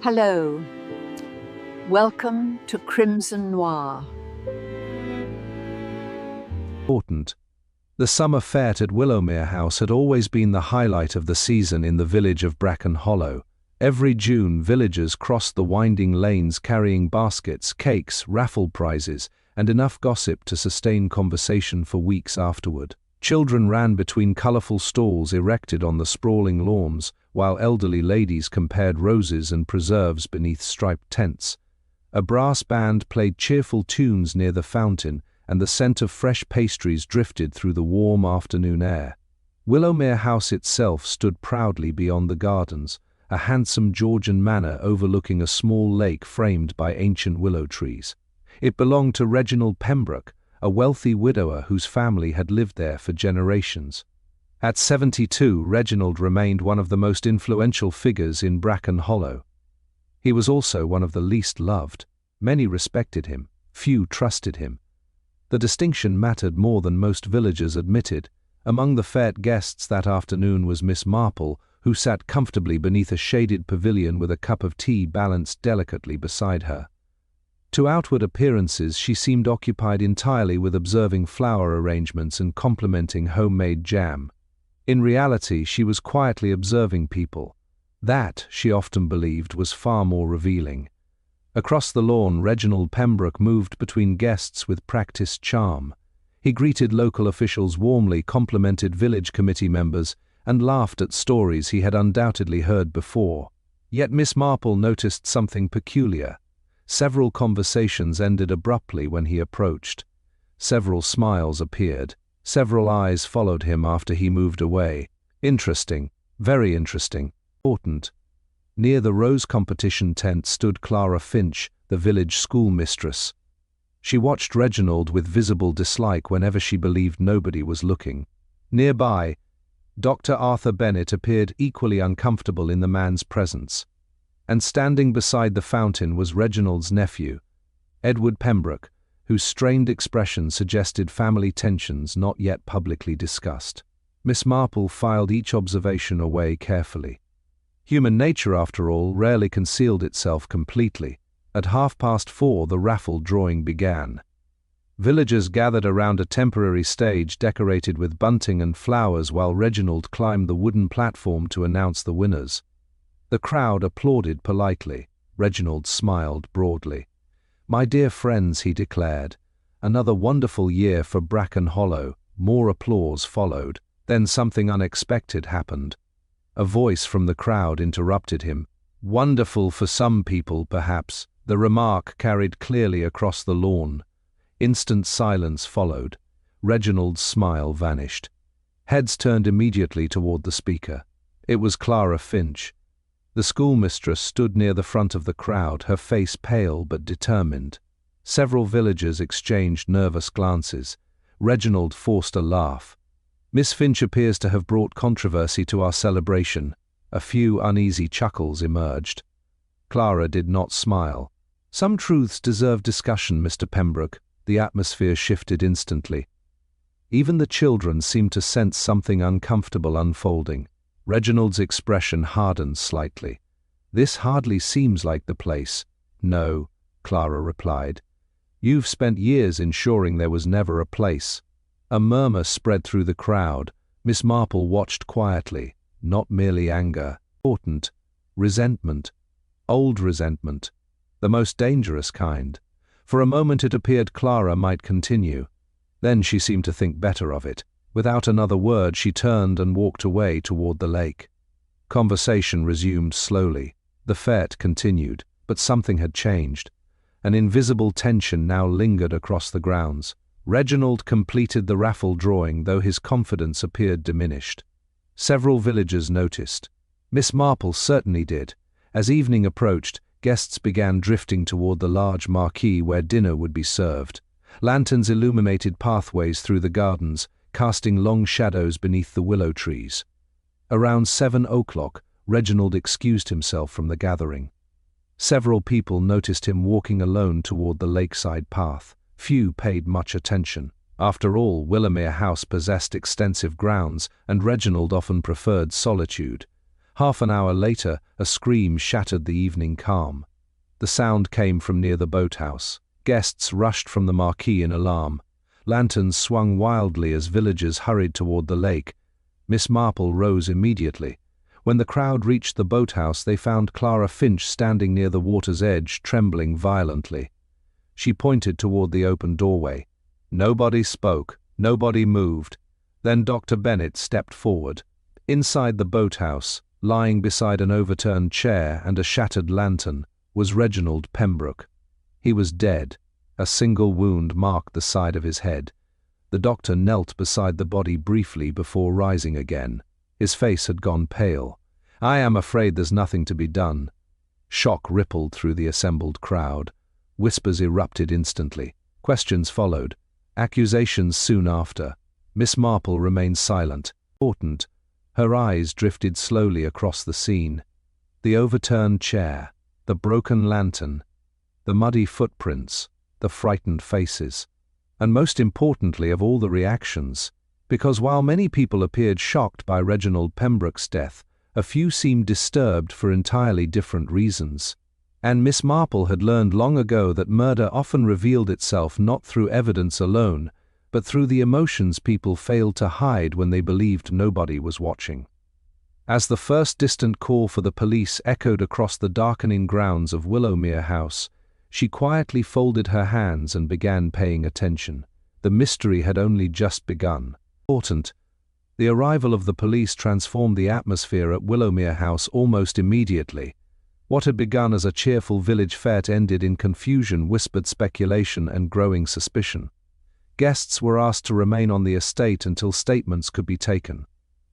Hello, welcome to Crimson Noir. Important. The summer fete at Willowmere House had always been the highlight of the season in the village of Bracken Hollow. Every June, villagers crossed the winding lanes carrying baskets, cakes, raffle prizes, and enough gossip to sustain conversation for weeks afterward. Children ran between colourful stalls erected on the sprawling lawns, while elderly ladies compared roses and preserves beneath striped tents. A brass band played cheerful tunes near the fountain, and the scent of fresh pastries drifted through the warm afternoon air. Willowmere House itself stood proudly beyond the gardens, a handsome Georgian manor overlooking a small lake framed by ancient willow trees. It belonged to Reginald Pembroke, a wealthy widower whose family had lived there for generations. At 72, Reginald remained one of the most influential figures in Bracken Hollow. He was also one of the least loved. Many respected him, few trusted him. The distinction mattered more than most villagers admitted. Among the fete guests that afternoon was Miss Marple, who sat comfortably beneath a shaded pavilion with a cup of tea balanced delicately beside her. To outward appearances, she seemed occupied entirely with observing flower arrangements and complimenting homemade jam. In reality, she was quietly observing people. That, she often believed, was far more revealing. Across the lawn, Reginald Pembroke moved between guests with practiced charm. He greeted local officials warmly, complimented village committee members, and laughed at stories he had undoubtedly heard before. Yet Miss Marple noticed something peculiar. Several conversations ended abruptly when he approached. Several smiles appeared. Several eyes followed him after he moved away. Interesting, very interesting, important. Near the rose competition tent stood Clara Finch, the village schoolmistress. She watched Reginald with visible dislike whenever she believed nobody was looking. Nearby, Dr. Arthur Bennet appeared equally uncomfortable in the man's presence. And standing beside the fountain was Reginald's nephew, Edward Pembroke, whose strained expression suggested family tensions not yet publicly discussed. Miss Marple filed each observation away carefully. Human nature, after all, rarely concealed itself completely. At 4:30, the raffle drawing began. Villagers gathered around a temporary stage decorated with bunting and flowers while Reginald climbed the wooden platform to announce the winners. The crowd applauded politely. Reginald smiled broadly. "My dear friends," he declared, "another wonderful year for Bracken Hollow." More applause followed. Then something unexpected happened. A voice from the crowd interrupted him. "Wonderful for some people, perhaps." The remark carried clearly across the lawn. Instant silence followed. Reginald's smile vanished. Heads turned immediately toward the speaker. It was Clara Finch. The schoolmistress stood near the front of the crowd, her face pale but determined. Several villagers exchanged nervous glances. Reginald forced a laugh. "Miss Finch appears to have brought controversy to our celebration." A few uneasy chuckles emerged. Clara did not smile. "Some truths deserve discussion, Mr. Pembroke." The atmosphere shifted instantly. Even the children seemed to sense something uncomfortable unfolding. Reginald's expression hardened slightly. "This hardly seems like the place." "No," Clara replied. "You've spent years ensuring there was never a place." A murmur spread through the crowd. Miss Marple watched quietly. Not merely anger. Important. Resentment. Old resentment. The most dangerous kind. For a moment it appeared Clara might continue. Then she seemed to think better of it. Without another word, she turned and walked away toward the lake. Conversation resumed slowly. The fete continued, but something had changed. An invisible tension now lingered across the grounds. Reginald completed the raffle drawing, though his confidence appeared diminished. Several villagers noticed. Miss Marple certainly did. As evening approached, guests began drifting toward the large marquee where dinner would be served. Lanterns illuminated pathways through the gardens, casting long shadows beneath the willow trees. Around 7 o'clock, Reginald excused himself from the gathering. Several people noticed him walking alone toward the lakeside path. Few paid much attention. After all, Willowmere House possessed extensive grounds, and Reginald often preferred solitude. Half an hour later, a scream shattered the evening calm. The sound came from near the boathouse. Guests rushed from the marquee in alarm. Lanterns swung wildly as villagers hurried toward the lake. Miss Marple rose immediately. When the crowd reached the boathouse, they found Clara Finch standing near the water's edge, trembling violently. She pointed toward the open doorway. Nobody spoke. Nobody moved. Then Dr. Bennet stepped forward. Inside the boathouse, lying beside an overturned chair and a shattered lantern, was Reginald Pembroke. He was dead. A single wound marked the side of his head. The doctor knelt beside the body briefly before rising again. His face had gone pale. "I am afraid there's nothing to be done." Shock rippled through the assembled crowd. Whispers erupted instantly. Questions followed. Accusations soon after. Miss Marple remained silent. Important. Her eyes drifted slowly across the scene. The overturned chair, the broken lantern, the muddy footprints, the frightened faces, and most importantly of all the reactions, because while many people appeared shocked by Reginald Pembroke's death, a few seemed disturbed for entirely different reasons. And Miss Marple had learned long ago that murder often revealed itself not through evidence alone, but through the emotions people failed to hide when they believed nobody was watching. As the first distant call for the police echoed across the darkening grounds of Willowmere House, she quietly folded her hands and began paying attention. The mystery had only just begun. Important. The arrival of the police transformed the atmosphere at Willowmere House almost immediately. What had begun as a cheerful village fete ended in confusion, whispered speculation, and growing suspicion. Guests were asked to remain on the estate until statements could be taken.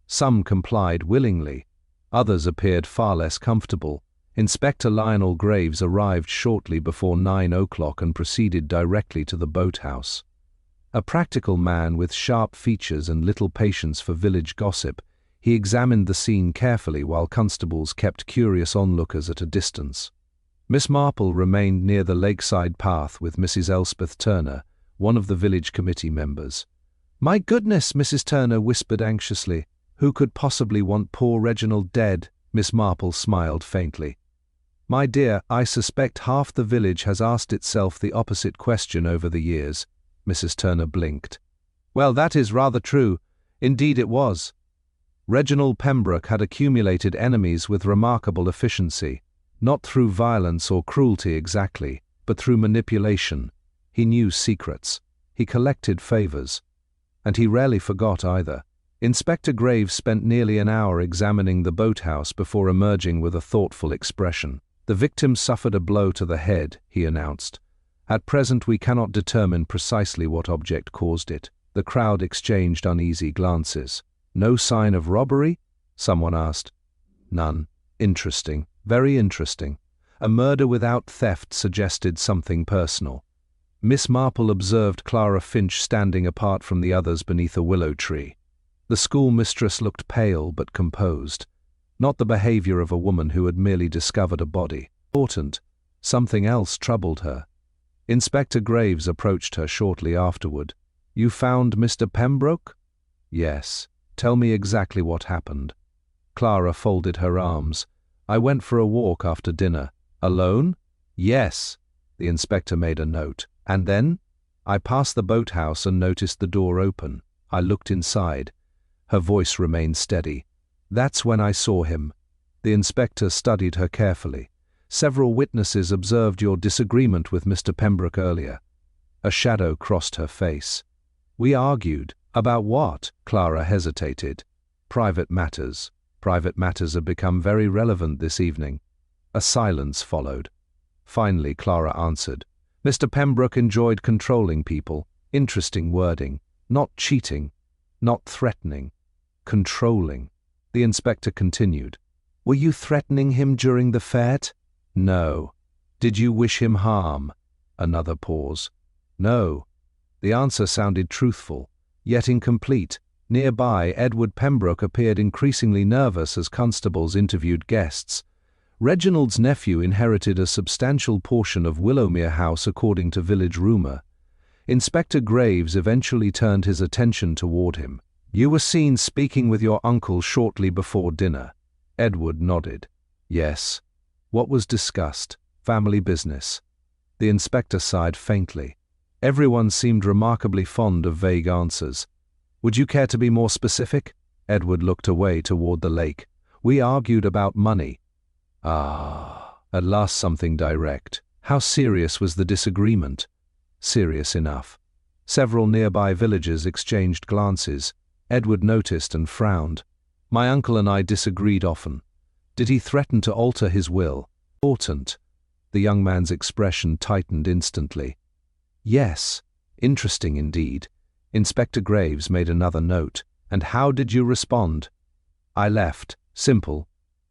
Some complied willingly. Others appeared far less comfortable. Inspector Lionel Graves arrived shortly before 9 o'clock and proceeded directly to the boathouse. A practical man with sharp features and little patience for village gossip, he examined the scene carefully while constables kept curious onlookers at a distance. Miss Marple remained near the lakeside path with Mrs. Elspeth Turner, one of the village committee members. "My goodness," Mrs. Turner whispered anxiously. "Who could possibly want poor Reginald dead?" Miss Marple smiled faintly. "My dear, I suspect half the village has asked itself the opposite question over the years." Mrs. Turner blinked. "Well, that is rather true. Indeed it was. Reginald Pembroke had accumulated enemies with remarkable efficiency, not through violence or cruelty exactly, but through manipulation. He knew secrets. He collected favors. And he rarely forgot either." Inspector Graves spent nearly an hour examining the boathouse before emerging with a thoughtful expression. "The victim suffered a blow to the head," he announced. "At present we cannot determine precisely what object caused it." The crowd exchanged uneasy glances. "No sign of robbery?" someone asked. "None." "Interesting. Very interesting. A murder without theft suggested something personal." Miss Marple observed Clara Finch standing apart from the others beneath a willow tree. The schoolmistress looked pale but composed. Not the behavior of a woman who had merely discovered a body. Important. Something else troubled her. Inspector Graves approached her shortly afterward. "You found Mr. Pembroke?" "Yes. Tell me exactly what happened." Clara folded her arms. "I went for a walk after dinner." "Alone?" "Yes." The inspector made a note. "And then?" "I passed the boathouse and noticed the door open. I looked inside." Her voice remained steady. "That's when I saw him." The inspector studied her carefully. "Several witnesses observed your disagreement with Mr. Pembroke earlier." A shadow crossed her face. "We argued." "About what?" Clara hesitated. "Private matters. Private matters have become very relevant this evening." A silence followed. Finally, Clara answered. "Mr. Pembroke enjoyed controlling people." Interesting wording. Not cheating. Not threatening. Controlling. The inspector continued. "Were you threatening him during the fete?" "No." "Did you wish him harm?" Another pause. "No." The answer sounded truthful, yet incomplete. Nearby, Edward Pembroke appeared increasingly nervous as constables interviewed guests. Reginald's nephew inherited a substantial portion of Willowmere House according to village rumor. Inspector Graves eventually turned his attention toward him. "You were seen speaking with your uncle shortly before dinner. Edward nodded. Yes. What was discussed? Family business. The inspector sighed faintly. Everyone seemed remarkably fond of vague answers. Would you care to be more specific? Edward looked away toward the lake. We argued about money. Ah, at last something direct. How serious was the disagreement? Serious enough. Several nearby villagers exchanged glances. Edward noticed and frowned. My uncle and I disagreed often. Did he threaten to alter his will? Important. The young man's expression tightened instantly. Yes. Interesting indeed. Inspector Graves made another note. And how did you respond? I left. Simple.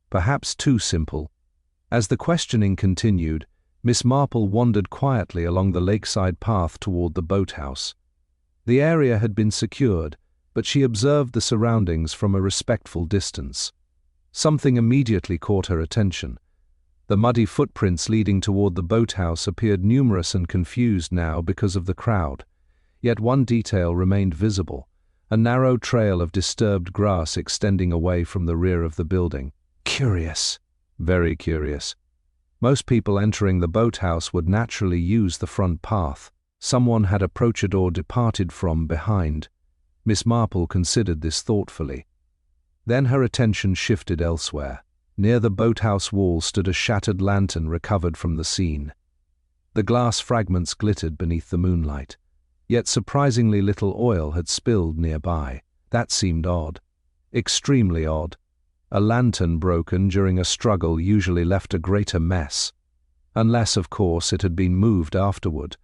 Perhaps too simple. As the questioning continued, Miss Marple wandered quietly along the lakeside path toward the boathouse. The area had been secured, but she observed the surroundings from a respectful distance. Something immediately caught her attention. The muddy footprints leading toward the boathouse appeared numerous and confused now because of the crowd. Yet one detail remained visible, a narrow trail of disturbed grass extending away from the rear of the building. Curious. Very curious. Most people entering the boathouse would naturally use the front path. Someone had approached or departed from behind. Miss Marple considered this thoughtfully. Then her attention shifted elsewhere. Near the boathouse wall stood a shattered lantern recovered from the scene. The glass fragments glittered beneath the moonlight. Yet surprisingly little oil had spilled nearby. That seemed odd. Extremely odd. A lantern broken during a struggle usually left a greater mess. Unless, of course, it had been moved afterward.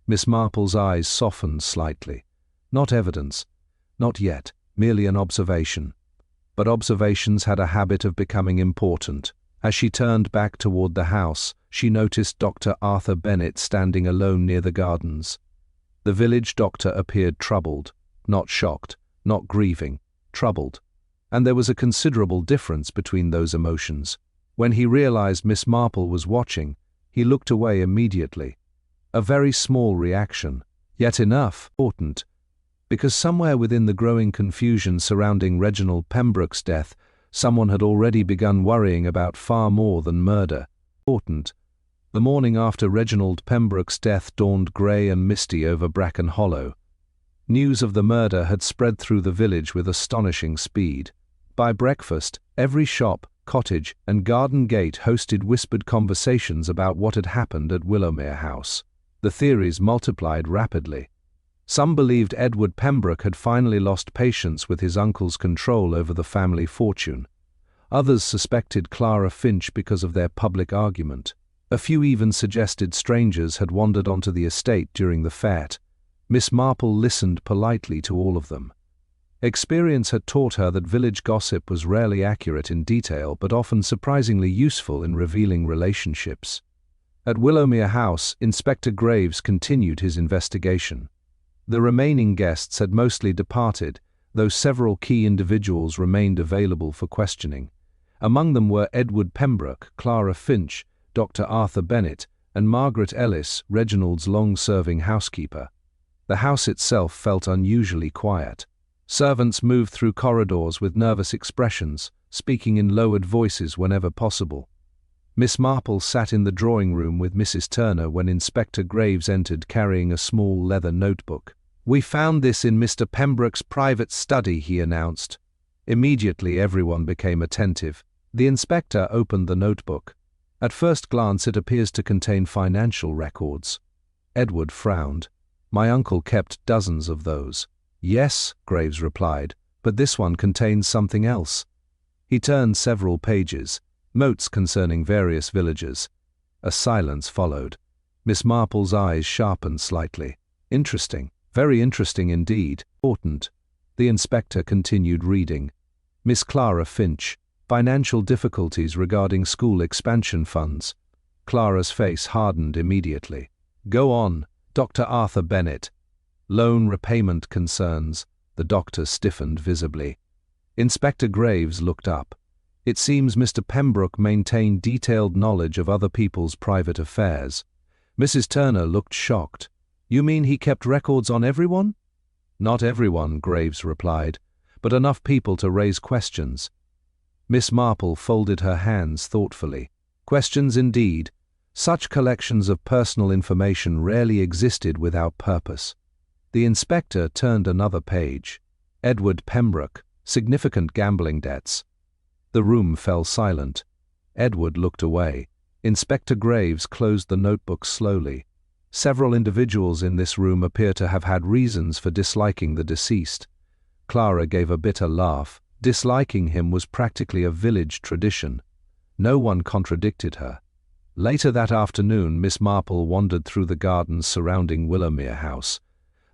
Miss Marple's eyes softened slightly. Not evidence. Not yet. Merely an observation. But observations had a habit of becoming important. As she turned back toward the house, she noticed Dr. Arthur Bennet standing alone near the gardens. The village doctor appeared troubled, not shocked, not grieving, troubled. And there was a considerable difference between those emotions. When he realized Miss Marple was watching, he looked away immediately. A very small reaction, yet enough, important, because somewhere within the growing confusion surrounding Reginald Pembroke's death, someone had already begun worrying about far more than murder. Important. The morning after Reginald Pembroke's death dawned grey and misty over Bracken Hollow. News of the murder had spread through the village with astonishing speed. By breakfast, every shop, cottage, and garden gate hosted whispered conversations about what had happened at Willowmere House. The theories multiplied rapidly. Some believed Edward Pembroke had finally lost patience with his uncle's control over the family fortune. Others suspected Clara Finch because of their public argument. A few even suggested strangers had wandered onto the estate during the fete. Miss Marple listened politely to all of them. Experience had taught her that village gossip was rarely accurate in detail but often surprisingly useful in revealing relationships. At Willowmere House, Inspector Graves continued his investigation. The remaining guests had mostly departed, though several key individuals remained available for questioning. Among them were Edward Pembroke, Clara Finch, Dr. Arthur Bennet, and Margaret Ellis, Reginald's long-serving housekeeper. The house itself felt unusually quiet. Servants moved through corridors with nervous expressions, speaking in lowered voices whenever possible. Miss Marple sat in the drawing room with Mrs. Turner when Inspector Graves entered carrying a small leather notebook. "We found this in Mr. Pembroke's private study," he announced. Immediately everyone became attentive. The inspector opened the notebook. At first glance it appears to contain financial records. Edward frowned. "My uncle kept dozens of those." "Yes," Graves replied, "but this one contains something else." He turned several pages, notes concerning various villagers. A silence followed. Miss Marple's eyes sharpened slightly. "Interesting. Very interesting indeed. Important." The inspector continued reading. Miss Clara Finch. Financial difficulties regarding school expansion funds. Clara's face hardened immediately. "Go on." Dr. Arthur Bennet. Loan repayment concerns. The doctor stiffened visibly. Inspector Graves looked up. It seems Mr. Pembroke maintained detailed knowledge of other people's private affairs. Mrs. Turner looked shocked. "You mean he kept records on everyone?" "Not everyone," Graves replied, "but enough people to raise questions." Miss Marple folded her hands thoughtfully. Questions indeed. Such collections of personal information rarely existed without purpose. The inspector turned another page. Edward Pembroke, significant gambling debts. The room fell silent. Edward looked away. Inspector Graves closed the notebook slowly. Several individuals in this room appear to have had reasons for disliking the deceased. Clara gave a bitter laugh. Disliking him was practically a village tradition. No one contradicted her. Later that afternoon, Miss Marple wandered through the gardens surrounding Willowmere House.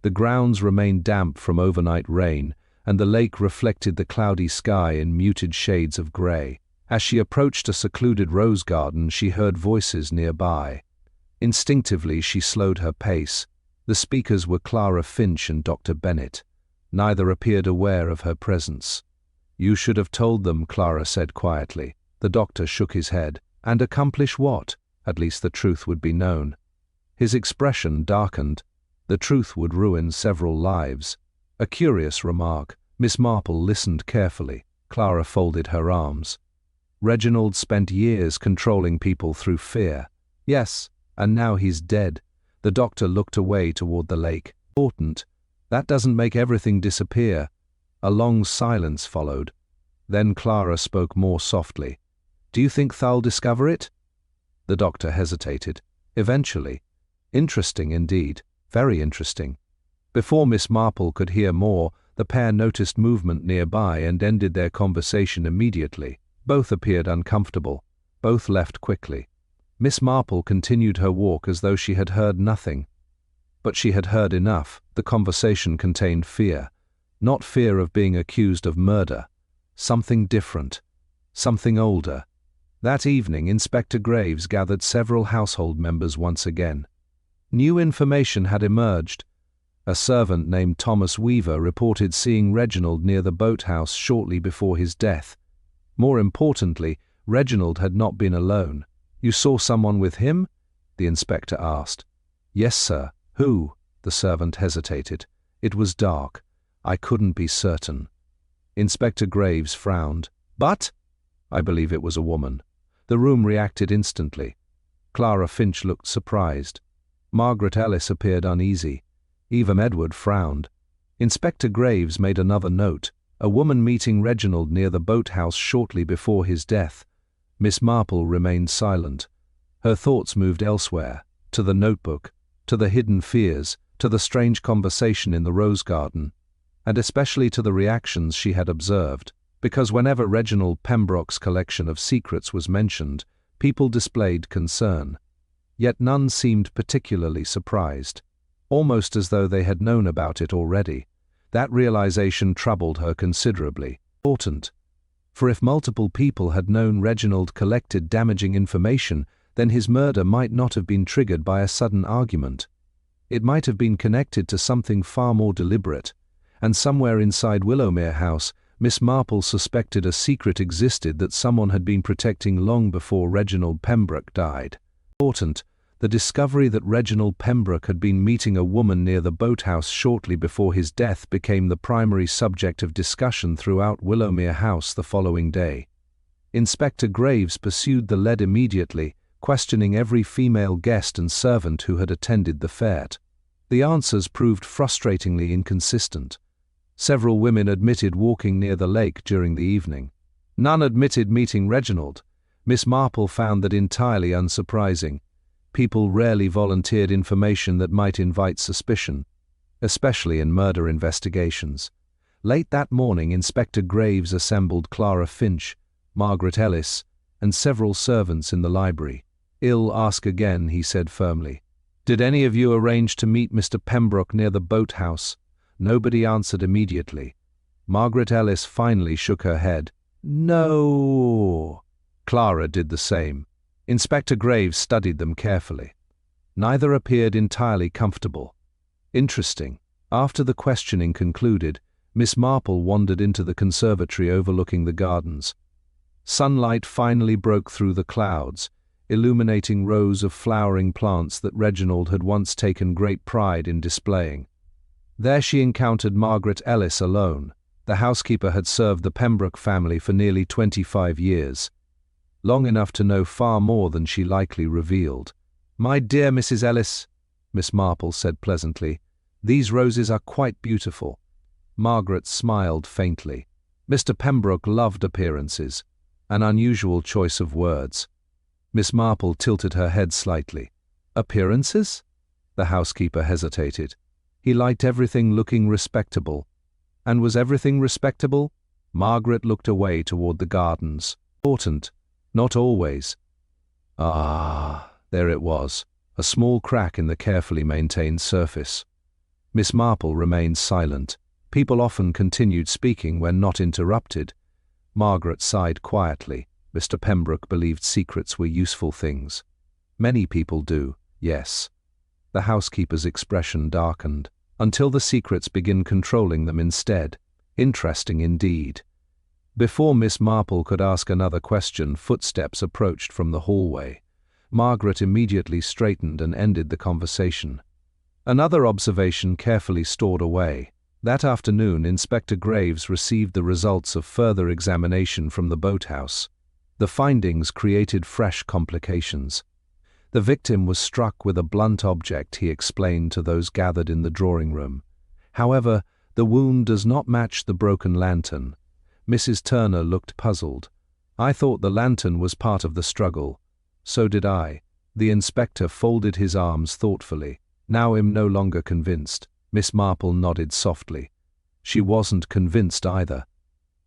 The grounds remained damp from overnight rain, and the lake reflected the cloudy sky in muted shades of grey. As she approached a secluded rose garden, she heard voices nearby. Instinctively, she slowed her pace. The speakers were Clara Finch and Dr. Bennet. Neither appeared aware of her presence. "You should have told them," Clara said quietly. The doctor shook his head. "And accomplish what? At least the truth would be known." His expression darkened. The truth would ruin several lives. A curious remark. Miss Marple listened carefully. Clara folded her arms. "Reginald spent years controlling people through fear." "Yes, and now he's dead." The doctor looked away toward the lake. "Important. That doesn't make everything disappear." A long silence followed. Then Clara spoke more softly. "Do you think they'll discover it?" The doctor hesitated. "Eventually." "Interesting indeed. Very interesting." Before Miss Marple could hear more, the pair noticed movement nearby and ended their conversation immediately. Both appeared uncomfortable. Both left quickly. Miss Marple continued her walk as though she had heard nothing. But she had heard enough. The conversation contained fear. Not fear of being accused of murder. Something different. Something older. That evening, Inspector Graves gathered several household members once again. New information had emerged. A servant named Thomas Weaver reported seeing Reginald near the boathouse shortly before his death. More importantly, Reginald had not been alone. "You saw someone with him?" the inspector asked. "Yes, sir." "Who?" The servant hesitated. "It was dark. I couldn't be certain." Inspector Graves frowned. "But?" "I believe it was a woman." The room reacted instantly. Clara Finch looked surprised. Margaret Ellis appeared uneasy. Even Edward frowned. Inspector Graves made another note. A woman meeting Reginald near the boathouse shortly before his death. Miss Marple remained silent. Her thoughts moved elsewhere, to the notebook, to the hidden fears, to the strange conversation in the rose garden, and especially to the reactions she had observed, because whenever Reginald Pembroke's collection of secrets was mentioned, people displayed concern. Yet none seemed particularly surprised, almost as though they had known about it already. That realization troubled her considerably. Important. For if multiple people had known Reginald collected damaging information, then his murder might not have been triggered by a sudden argument. It might have been connected to something far more deliberate, and somewhere inside Willowmere House, Miss Marple suspected a secret existed that someone had been protecting long before Reginald Pembroke died. Important. The discovery that Reginald Pembroke had been meeting a woman near the boathouse shortly before his death became the primary subject of discussion throughout Willowmere House the following day. Inspector Graves pursued the lead immediately, questioning every female guest and servant who had attended the fete. The answers proved frustratingly inconsistent. Several women admitted walking near the lake during the evening. None admitted meeting Reginald. Miss Marple found that entirely unsurprising. People rarely volunteered information that might invite suspicion, especially in murder investigations. Late that morning, Inspector Graves assembled Clara Finch, Margaret Ellis, and several servants in the library. "I'll ask again," he said firmly. "Did any of you arrange to meet Mr. Pembroke near the boathouse?" Nobody answered immediately. Margaret Ellis finally shook her head. "No." Clara did the same. Inspector Graves studied them carefully. Neither appeared entirely comfortable. Interesting. After the questioning concluded, Miss Marple wandered into the conservatory overlooking the gardens. Sunlight finally broke through the clouds, illuminating rows of flowering plants that Reginald had once taken great pride in displaying. There she encountered Margaret Ellis alone. The housekeeper had served the Pembroke family for nearly 25 years, long enough to know far more than she likely revealed. "My dear Mrs. Ellis," Miss Marple said pleasantly, "these roses are quite beautiful." Margaret smiled faintly. Mr. Pembroke loved appearances, an unusual choice of words. Miss Marple tilted her head slightly. "Appearances?" The housekeeper hesitated. "He liked everything looking respectable." "And was everything respectable?" Margaret looked away toward the gardens. "Important. Not always." Ah, there it was, a small crack in the carefully maintained surface. Miss Marple remained silent. People often continued speaking when not interrupted. Margaret sighed quietly. Mr. Pembroke believed secrets were useful things. Many people do, yes. The housekeeper's expression darkened. Until the secrets begin controlling them instead. Interesting indeed. Before Miss Marple could ask another question, footsteps approached from the hallway. Margaret immediately straightened and ended the conversation. Another observation carefully stored away. That afternoon, Inspector Graves received the results of further examination from the boathouse. The findings created fresh complications. The victim was struck with a blunt object, he explained to those gathered in the drawing room. However, the wound does not match the broken lantern. Mrs. Turner looked puzzled. "I thought the lantern was part of the struggle." "So did I." The inspector folded his arms thoughtfully. Now I'm no longer convinced. Miss Marple nodded softly. She wasn't convinced either.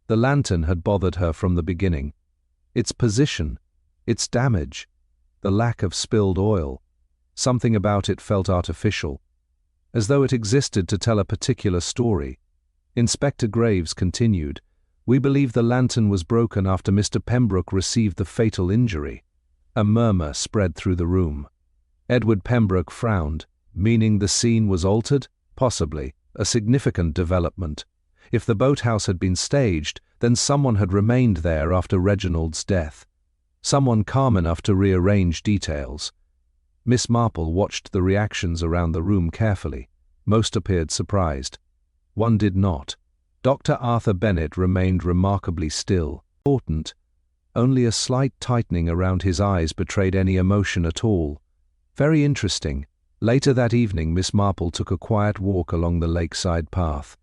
The lantern had bothered her from the beginning. Its position, its damage, the lack of spilled oil. Something about it felt artificial, as though it existed to tell a particular story. Inspector Graves continued, "We believe the lantern was broken after Mr. Pembroke received the fatal injury." A murmur spread through the room. Edward Pembroke frowned, meaning the scene was altered? Possibly, a significant development. If the boathouse had been staged, then someone had remained there after Reginald's death. Someone calm enough to rearrange details. Miss Marple watched the reactions around the room carefully. Most appeared surprised. One did not. Dr. Arthur Bennett remained remarkably still. Important. Only a slight tightening around his eyes betrayed any emotion at all. Very interesting. Later that evening, Miss Marple took a quiet walk along the lakeside path.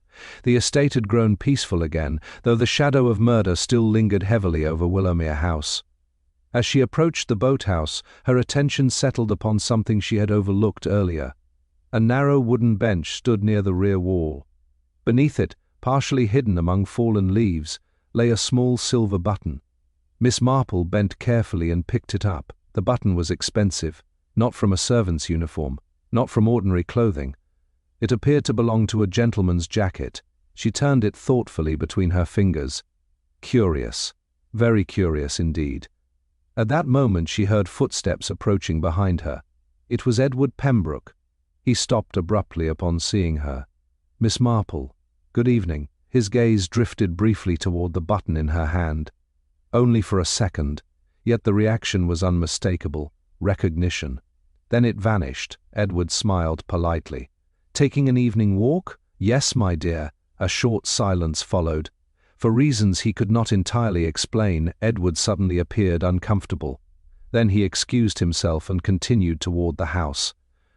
The estate had grown peaceful again, though the shadow of murder still lingered heavily over Willowmere House. As she approached the boathouse, her attention settled upon something she had overlooked earlier. A narrow wooden bench stood near the rear wall. Beneath it, partially hidden among fallen leaves, lay a small silver button. Miss Marple bent carefully and picked it up. The button was expensive, not from a servant's uniform, not from ordinary clothing. It appeared to belong to a gentleman's jacket. She turned it thoughtfully between her fingers. Curious, very curious indeed. At that moment she heard footsteps approaching behind her. It was Edward Pembroke. He stopped abruptly upon seeing her. "Miss Marple, good evening." His gaze drifted briefly toward the button in her hand. Only for a second, yet the reaction was unmistakable. Recognition. Then it vanished. Edward smiled politely. "Taking an evening walk?" "Yes, my dear." A short silence followed. For reasons he could not entirely explain, Edward suddenly appeared uncomfortable. Then he excused himself and continued toward the house.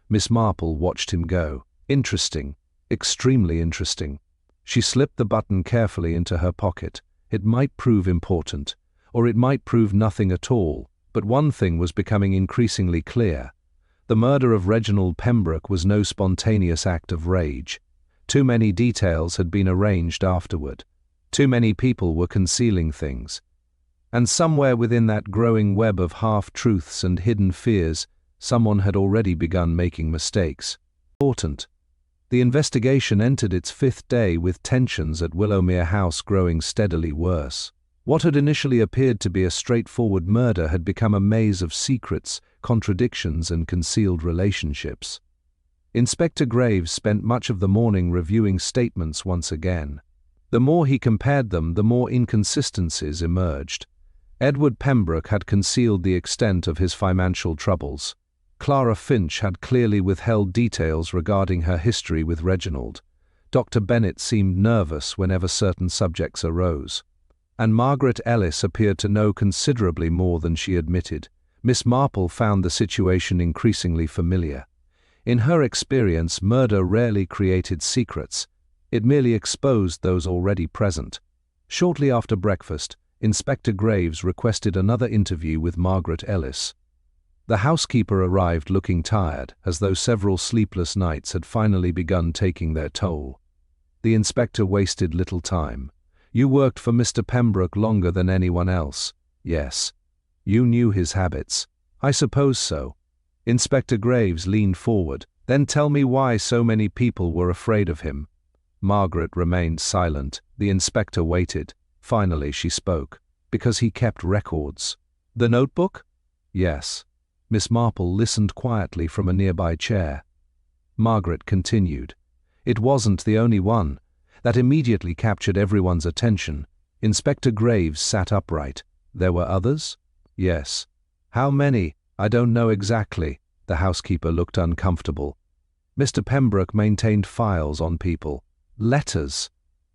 Miss Marple watched him go. Interesting. Extremely interesting. She slipped the button carefully into her pocket. It might prove important, or it might prove nothing at all, but one thing was becoming increasingly clear. The murder of Reginald Pembroke was no spontaneous act of rage. Too many details had been arranged afterward. Too many people were concealing things. And somewhere within that growing web of half-truths and hidden fears, someone had already begun making mistakes. Important. The investigation entered its 5th day with tensions at Willowmere House growing steadily worse. What had initially appeared to be a straightforward murder had become a maze of secrets, contradictions, and concealed relationships. Inspector Graves spent much of the morning reviewing statements once again. The more he compared them, the more inconsistencies emerged. Edward Pembroke had concealed the extent of his financial troubles. Clara Finch had clearly withheld details regarding her history with Reginald. Dr. Bennet seemed nervous whenever certain subjects arose. And Margaret Ellis appeared to know considerably more than she admitted. Miss Marple found the situation increasingly familiar. In her experience, murder rarely created secrets. It merely exposed those already present. Shortly after breakfast, Inspector Graves requested another interview with Margaret Ellis. The housekeeper arrived looking tired, as though several sleepless nights had finally begun taking their toll. The inspector wasted little time. "You worked for Mr. Pembroke longer than anyone else." "Yes." "You knew his habits." "I suppose so." Inspector Graves leaned forward. "Then tell me why so many people were afraid of him." Margaret remained silent. The inspector waited. Finally she spoke. "Because he kept records." "The notebook?" "Yes." Miss Marple listened quietly from a nearby chair. Margaret continued. "It wasn't the only one. That immediately captured everyone's attention." Inspector Graves sat upright. "There were others?" "Yes." "How many?" "I don't know exactly." The housekeeper looked uncomfortable. "Mr. Pembroke maintained files on people. Letters.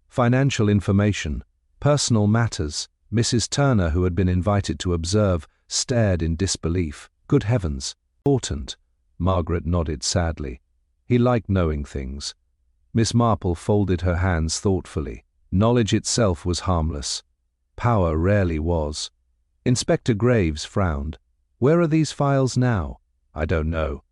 Financial information. Personal matters." Mrs. Turner, who had been invited to observe, stared in disbelief. "Good heavens. Important." Margaret nodded sadly. "He liked knowing things." Miss Marple folded her hands thoughtfully. Knowledge itself was harmless. Power rarely was. Inspector Graves frowned. "Where are these files now?" "I don't know."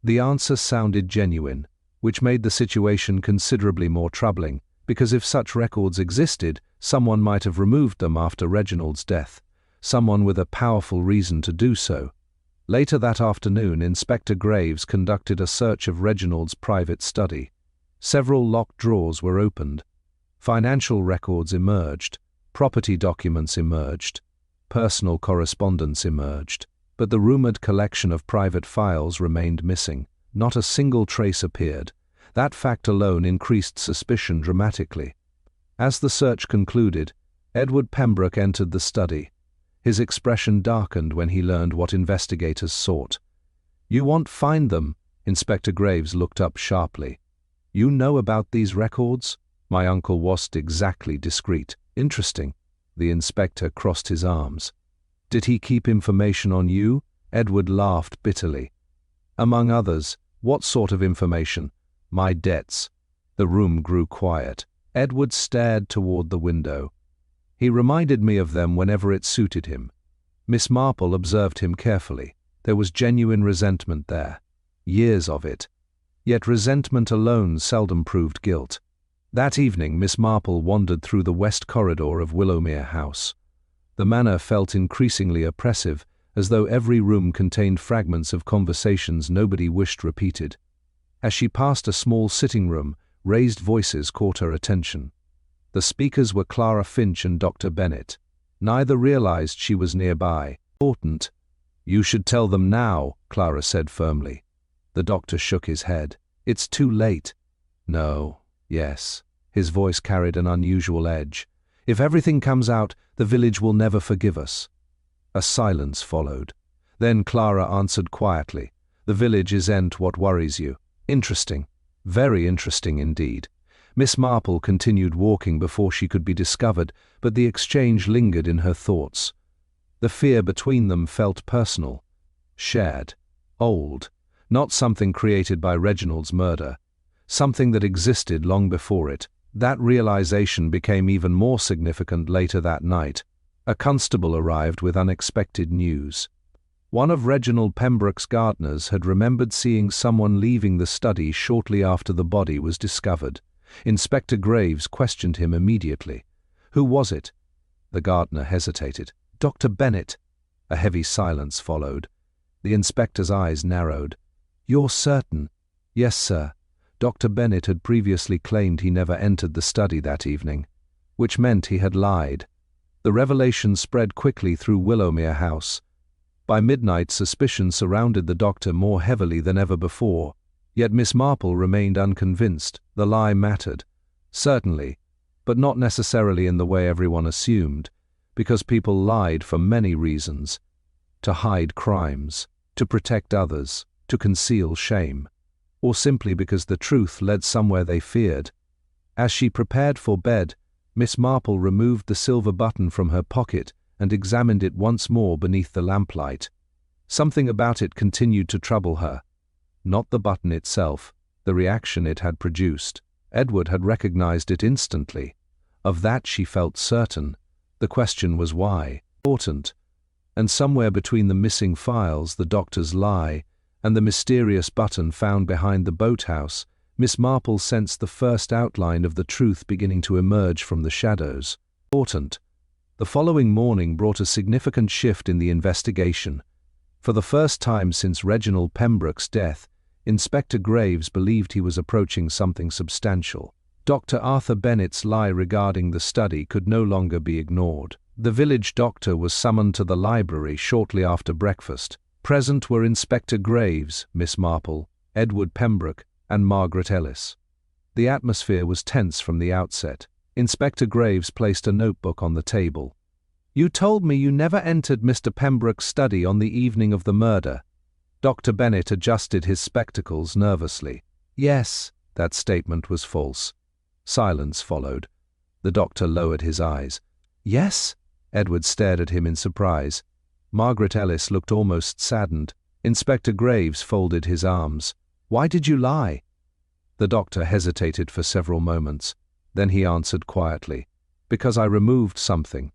The answer sounded genuine, which made the situation considerably more troubling, because if such records existed, someone might have removed them after Reginald's death, someone with a powerful reason to do so. Later that afternoon, Inspector Graves conducted a search of Reginald's private study. Several locked drawers were opened. Financial records emerged. Property documents emerged. Personal correspondence emerged. But the rumored collection of private files remained missing. Not a single trace appeared. That fact alone increased suspicion dramatically. As the search concluded, Edward Pembroke entered the study. His expression darkened when he learned what investigators sought. "You won't find them?" Inspector Graves looked up sharply. "You know about these records?" "My uncle wasn't exactly discreet." "Interesting." The inspector crossed his arms. "Did he keep information on you?" Edward laughed bitterly. "Among others, what sort of information?" "My debts." The room grew quiet. Edward stared toward the window. "He reminded me of them whenever it suited him." Miss Marple observed him carefully. There was genuine resentment there. Years of it. Yet resentment alone seldom proved guilt. That evening, Miss Marple wandered through the west corridor of Willowmere House. The manor felt increasingly oppressive, as though every room contained fragments of conversations nobody wished repeated. As she passed a small sitting room, raised voices caught her attention. The speakers were Clara Finch and Dr. Bennet. Neither realized she was nearby. "Important." "You should tell them now," Clara said firmly. The doctor shook his head. "It's too late." "No, yes." His voice carried an unusual edge. "If everything comes out, the village will never forgive us." A silence followed. Then Clara answered quietly. "The village isn't what worries you." "Interesting. Very interesting indeed." Miss Marple continued walking before she could be discovered, but the exchange lingered in her thoughts. The fear between them felt personal, shared, old, not something created by Reginald's murder, something that existed long before it. That realization became even more significant later that night. A constable arrived with unexpected news. One of Reginald Pembroke's gardeners had remembered seeing someone leaving the study shortly after the body was discovered. Inspector Graves questioned him immediately. "Who was it?" The gardener hesitated. "Dr. Bennet." A heavy silence followed. The inspector's eyes narrowed. "You're certain?" "Yes, sir." Dr. Bennet had previously claimed he never entered the study that evening, which meant he had lied. The revelation spread quickly through Willowmere House. By midnight, suspicion surrounded the doctor more heavily than ever before. Yet Miss Marple remained unconvinced. The lie mattered. Certainly, but not necessarily in the way everyone assumed, because people lied for many reasons. To hide crimes, to protect others, to conceal shame, or simply because the truth led somewhere they feared. As she prepared for bed, Miss Marple removed the silver button from her pocket and examined it once more beneath the lamplight. Something about it continued to trouble her. Not the button itself, the reaction it had produced. Edward had recognized it instantly. Of that she felt certain. The question was why. Important. And somewhere between the missing files, the doctor's lie, and the mysterious button found behind the boathouse, Miss Marple sensed the first outline of the truth beginning to emerge from the shadows. Important. The following morning brought a significant shift in the investigation. For the first time since Reginald Pembroke's death, Inspector Graves believed he was approaching something substantial. Dr. Arthur Bennett's lie regarding the study could no longer be ignored. The village doctor was summoned to the library shortly after breakfast. Present were Inspector Graves, Miss Marple, Edward Pembroke, and Margaret Ellis. The atmosphere was tense from the outset. Inspector Graves placed a notebook on the table. "You told me you never entered Mr. Pembroke's study on the evening of the murder." Dr. Bennett adjusted his spectacles nervously. "Yes." That statement was false. Silence followed. The doctor lowered his eyes. "Yes?" Edward stared at him in surprise. Margaret Ellis looked almost saddened. Inspector Graves folded his arms. "Why did you lie?" The doctor hesitated for several moments. Then he answered quietly, "Because I removed something."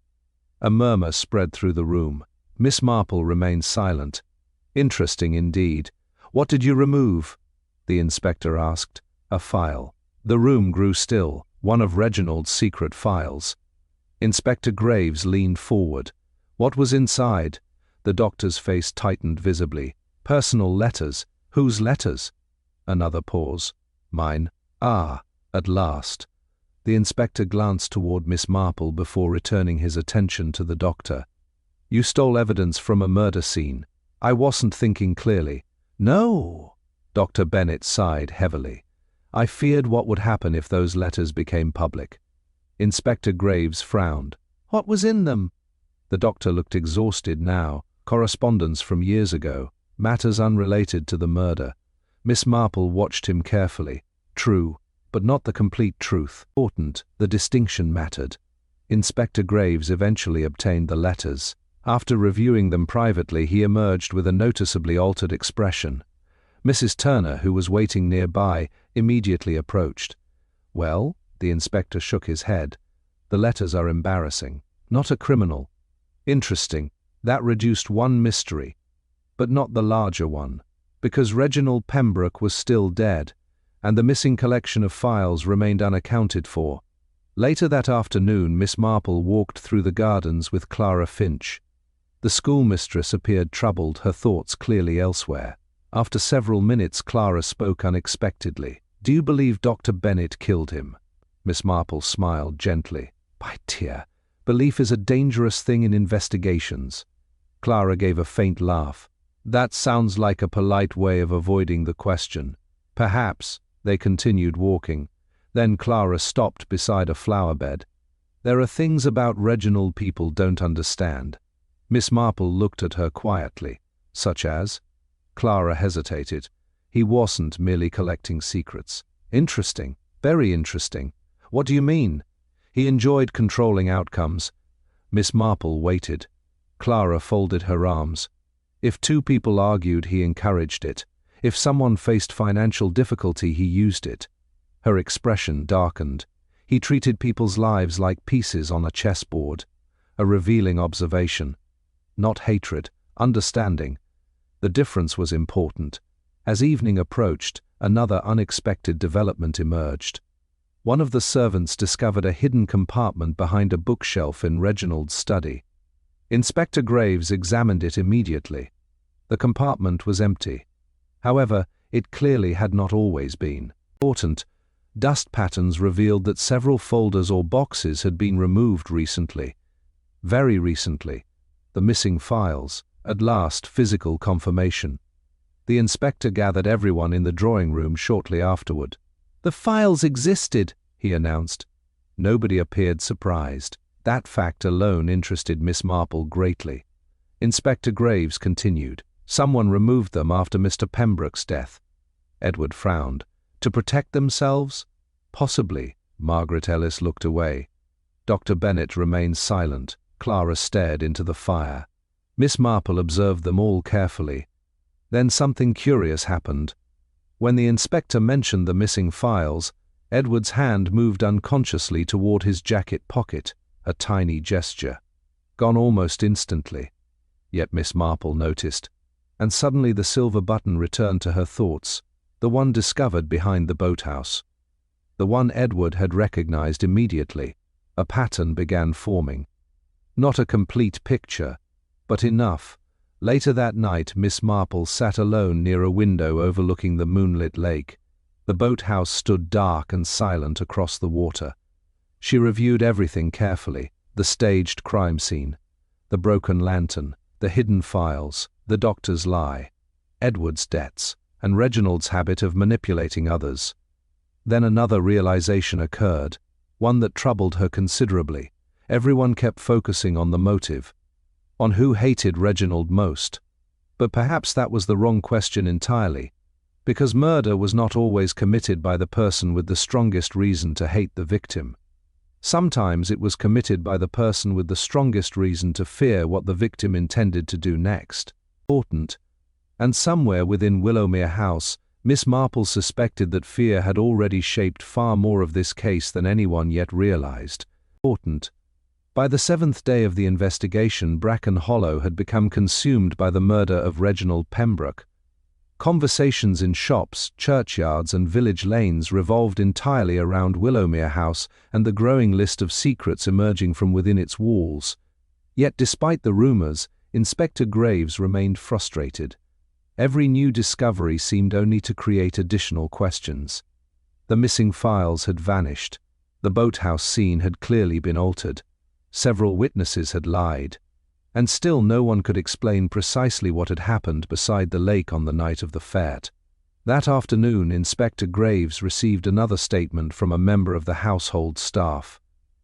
A murmur spread through the room. Miss Marple remained silent. "Interesting indeed. What did you remove?" the inspector asked. "A file." The room grew still, one of Reginald's secret files. Inspector Graves leaned forward. What was inside? The doctor's face tightened visibly. "Personal letters. Whose letters?" Another pause. "Mine." "Ah, at last." The inspector glanced toward Miss Marple before returning his attention to the doctor. "You stole evidence from a murder scene." "I wasn't thinking clearly." "No." Dr. Bennett sighed heavily. "I feared what would happen if those letters became public." Inspector Graves frowned. "What was in them?" The doctor looked exhausted now. Correspondence from years ago. Matters unrelated to the murder. Miss Marple watched him carefully. True, but not the complete truth. Important, the distinction mattered. Inspector Graves eventually obtained the letters. After reviewing them privately, he emerged with a noticeably altered expression. Mrs. Turner, who was waiting nearby, immediately approached. "Well?" The inspector shook his head. "The letters are embarrassing. Not a criminal." "Interesting. That reduced one mystery. But not the larger one. Because Reginald Pembroke was still dead, and the missing collection of files remained unaccounted for." Later that afternoon, Miss Marple walked through the gardens with Clara Finch. The schoolmistress appeared troubled, her thoughts clearly elsewhere. After several minutes, Clara spoke unexpectedly. "Do you believe Dr. Bennett killed him?" Miss Marple smiled gently. "My dear, belief is a dangerous thing in investigations." Clara gave a faint laugh. "That sounds like a polite way of avoiding the question." "Perhaps." They continued walking. Then Clara stopped beside a flower bed. "There are things about Reginald people don't understand." Miss Marple looked at her quietly. "Such as?" Clara hesitated. "He wasn't merely collecting secrets." "Interesting. Very interesting. What do you mean?" "He enjoyed controlling outcomes." Miss Marple waited. Clara folded her arms. "If two people argued, he encouraged it. If someone faced financial difficulty, he used it." Her expression darkened. "He treated people's lives like pieces on a chessboard." A revealing observation. Not hatred, understanding. The difference was important. As evening approached, another unexpected development emerged. One of the servants discovered a hidden compartment behind a bookshelf in Reginald's study. Inspector Graves examined it immediately. The compartment was empty. However, it clearly had not always been. Important, dust patterns revealed that several folders or boxes had been removed recently. Very recently. The missing files. At last, physical confirmation. The inspector gathered everyone in the drawing room shortly afterward. "The files existed," he announced. Nobody appeared surprised. That fact alone interested Miss Marple greatly. Inspector Graves continued. "Someone removed them after Mr. Pembroke's death." Edward frowned. "To protect themselves?" "Possibly. Margaret Ellis looked away. Dr. Bennet remained silent. Clara stared into the fire. Miss Marple observed them all carefully. Then something curious happened. When the inspector mentioned the missing files, Edward's hand moved unconsciously toward his jacket pocket, a tiny gesture. Gone almost instantly. Yet Miss Marple noticed, and suddenly the silver button returned to her thoughts, the one discovered behind the boathouse. The one Edward had recognized immediately. A pattern began forming. Not a complete picture, but enough. Later that night, Miss Marple sat alone near a window overlooking the moonlit lake. The boathouse stood dark and silent across the water. She reviewed everything carefully: the staged crime scene, the broken lantern, the hidden files, the doctor's lie, Edward's debts, and Reginald's habit of manipulating others. Then another realization occurred, one that troubled her considerably. Everyone kept focusing on the motive, on who hated Reginald most. But perhaps that was the wrong question entirely, because murder was not always committed by the person with the strongest reason to hate the victim. Sometimes it was committed by the person with the strongest reason to fear what the victim intended to do next. Important. And somewhere within Willowmere House, Miss Marple suspected that fear had already shaped far more of this case than anyone yet realized. Important. By the 7th day of the investigation, Bracken Hollow had become consumed by the murder of Reginald Pembroke. Conversations in shops, churchyards, and village lanes revolved entirely around Willowmere House and the growing list of secrets emerging from within its walls. Yet despite the rumors, Inspector Graves remained frustrated. Every new discovery seemed only to create additional questions. The missing files had vanished. The boathouse scene had clearly been altered. Several witnesses had lied. And still no one could explain precisely what had happened beside the lake on the night of the fete. That afternoon, Inspector Graves received another statement from a member of the household staff.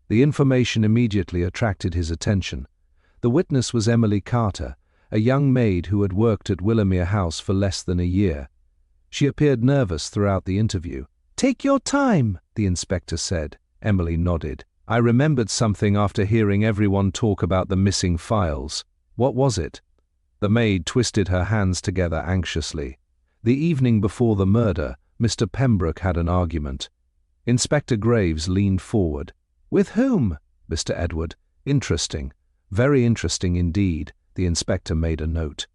The information immediately attracted his attention. The witness was Emily Carter, a young maid who had worked at Willowmere House for less than a year. She appeared nervous throughout the interview. "Take your time," the inspector said. Emily nodded. "I remembered something after hearing everyone talk about the missing files." "What was it?" The maid twisted her hands together anxiously. "The evening before the murder, Mr. Pembroke had an argument." Inspector Graves leaned forward. "With whom?" "Mr. Edward." "Interesting. Very interesting indeed." The inspector made a note.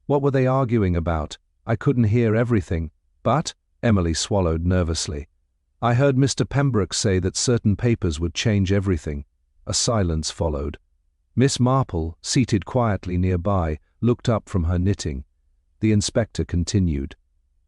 "What were they arguing about?" "I couldn't hear everything, but—" Emily swallowed nervously. "I heard Mr. Pembroke say that certain papers would change everything." A silence followed. Miss Marple, seated quietly nearby, looked up from her knitting. The inspector continued.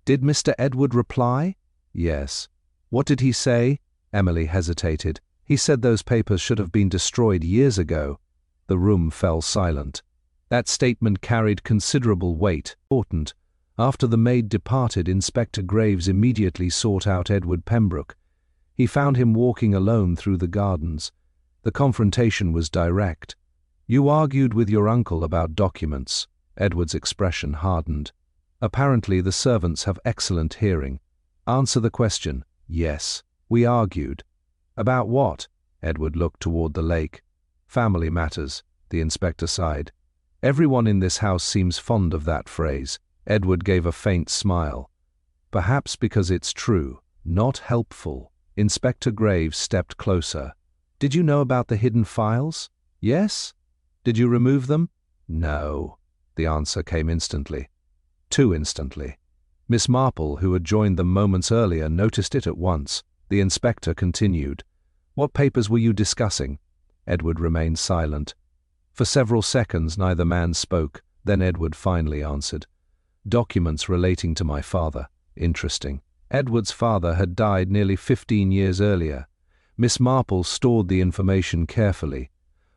"Did Mr. Edward reply?" "Yes." "What did he say?" Emily hesitated. "He said those papers should have been destroyed years ago." The room fell silent. That statement carried considerable weight. Important. After the maid departed, Inspector Graves immediately sought out Edward Pembroke. He found him walking alone through the gardens. The confrontation was direct. "You argued with your uncle about documents." Edward's expression hardened. "Apparently the servants have excellent hearing." "Answer the question." "Yes, we argued." "About what?" Edward looked toward the lake. "Family matters," the inspector sighed. "Everyone in this house seems fond of that phrase." Edward gave a faint smile. "Perhaps because it's true, not helpful." Inspector Graves stepped closer. "Did you know about the hidden files?" "Yes." "Did you remove them?" "No." The answer came instantly. Too instantly. Miss Marple, who had joined them moments earlier, noticed it at once. The inspector continued. "What papers were you discussing?" Edward remained silent. For several seconds neither man spoke. Then Edward finally answered. "Documents relating to my father." "Interesting." Edward's father had died nearly 15 years earlier. Miss Marple stored the information carefully.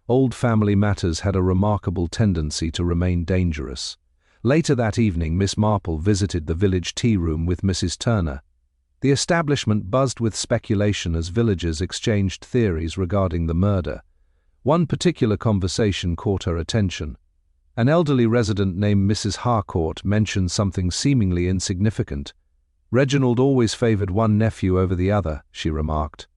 Old family matters had a remarkable tendency to remain dangerous. Later that evening, Miss Marple visited the village tea room with Mrs. Turner. The establishment buzzed with speculation as villagers exchanged theories regarding the murder. One particular conversation caught her attention. An elderly resident named Mrs. Harcourt mentioned something seemingly insignificant. "Reginald always favored one nephew over the other," she remarked.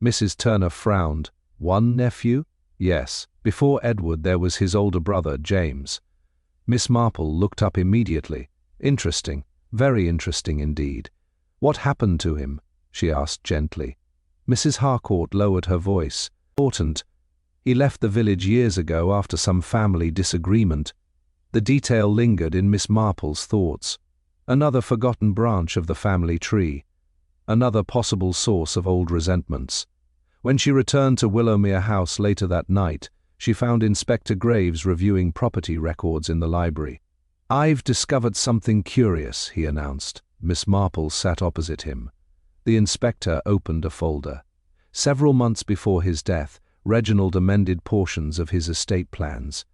Mrs. Turner frowned. One nephew? Yes. Before Edward there was his older brother, James. Miss Marple looked up immediately. Interesting. Very interesting indeed. What happened to him? She asked gently. Mrs. Harcourt lowered her voice. Important. He left the village years ago after some family disagreement. The detail lingered in Miss Marple's thoughts. Another forgotten branch of the family tree. Another possible source of old resentments. When she returned to Willowmere House later that night, she found Inspector Graves reviewing property records in the library. "I've discovered something curious," he announced. Miss Marple sat opposite him. The inspector opened a folder. Several months before his death, Reginald amended portions of his estate plans.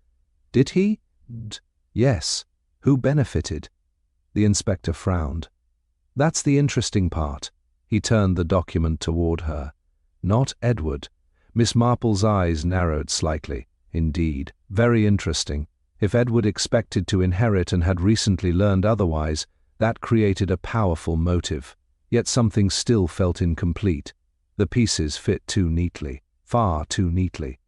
Did he? Yes. Who benefited? The inspector frowned. That's the interesting part. He turned the document toward her. Not Edward. Miss Marple's eyes narrowed slightly. Indeed, very interesting. If Edward expected to inherit and had recently learned otherwise, that created a powerful motive. Yet something still felt incomplete. The pieces fit too neatly, far too neatly.